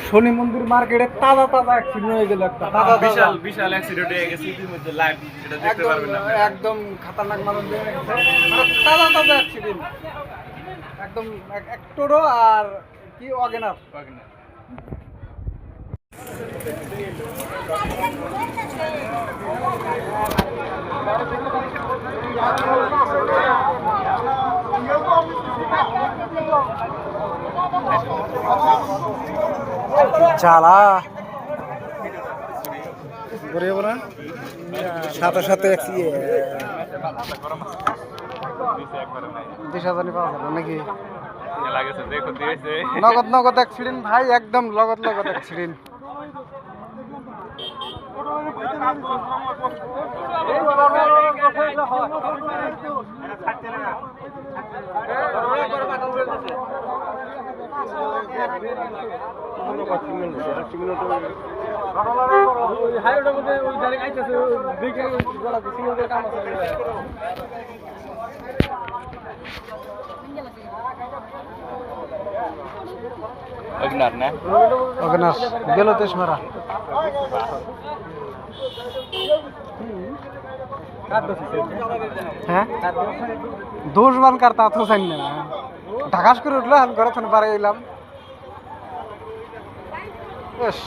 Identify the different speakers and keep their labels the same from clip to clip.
Speaker 1: শনি মন্দির মার্কেটে তাজা তাজা অ্যাক্সিডেন্ট হয়ে গেল একটা
Speaker 2: বিশাল বিশাল অ্যাক্সিডেন্ট হয়ে গেছে ইতিমধ্যে লাইভ সেটা দেখতে পারবেন না
Speaker 1: একদম খাতারনাক মানুষ দিয়ে গেছে মানে তাজা তাজা অ্যাক্সিডেন্ট একদম এক টোটো আর কি ওয়াগনার জ্বালা গরিব না সাথে সাথে 20,000 পাওয়া যাবে নাকি নগদ নগদ অ্যাক্সিডেন্ট ভাই একদম নগদ নগদ অ্যাক্সিডেন্ট
Speaker 2: অগ্নার না
Speaker 1: অগ্নার গেল তেজমারা হ্যাঁ দোষ বানকার তা তো জানি না ঢাকাস করে উঠলো আমি ঘরে থেকে বাড়ি এলাম বেশ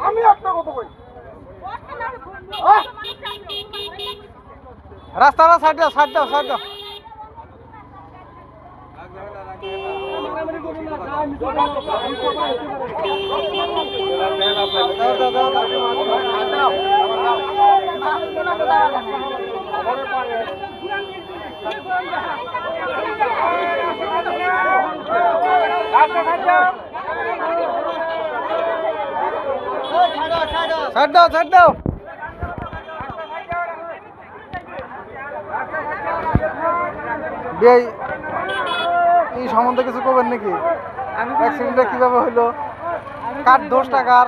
Speaker 1: আমি আপনার কথা বলি রাস্তাটা সাইড দাও সাইড দাও সাইড দাও ছাড় দাও ছাড় দাও এই সম্বন্ধে কিছু করবেন নাকি অ্যাক্সিডেন্টটা কিভাবে হইলো কার 10 টাকার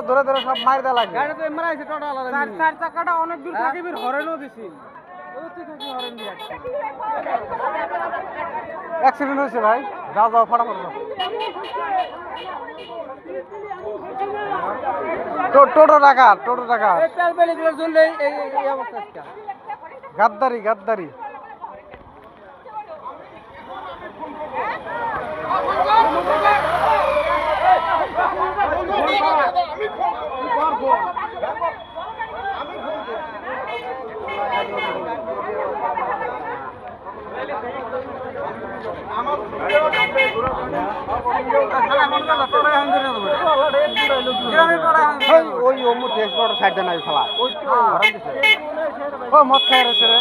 Speaker 1: ধরে ধরে সব মার দেওয়া লাগে অনেক দূর থেকে হরেনও দিছি অ্যাক্সিডেন্ট হয়েছে ভাই যাও যাও ফটাফট টোটো টাকা গাদ্দারি গাদ্দারি মদ খাই আছে রে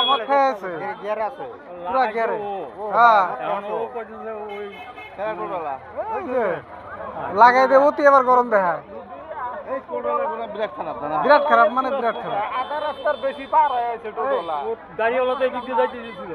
Speaker 1: মদ খাই আছে পুরা গিয়ারে লাগাই দেবো তুই এবার গরম দেখায় বিরাট খারাপ মানে বিরাট খারাপ
Speaker 2: আধা রাস্তার বেশি পার হয়ে আছে টোটোলা গাড়িওয়ালা তো এদিক দিয়ে যাইতে দিয়েছিল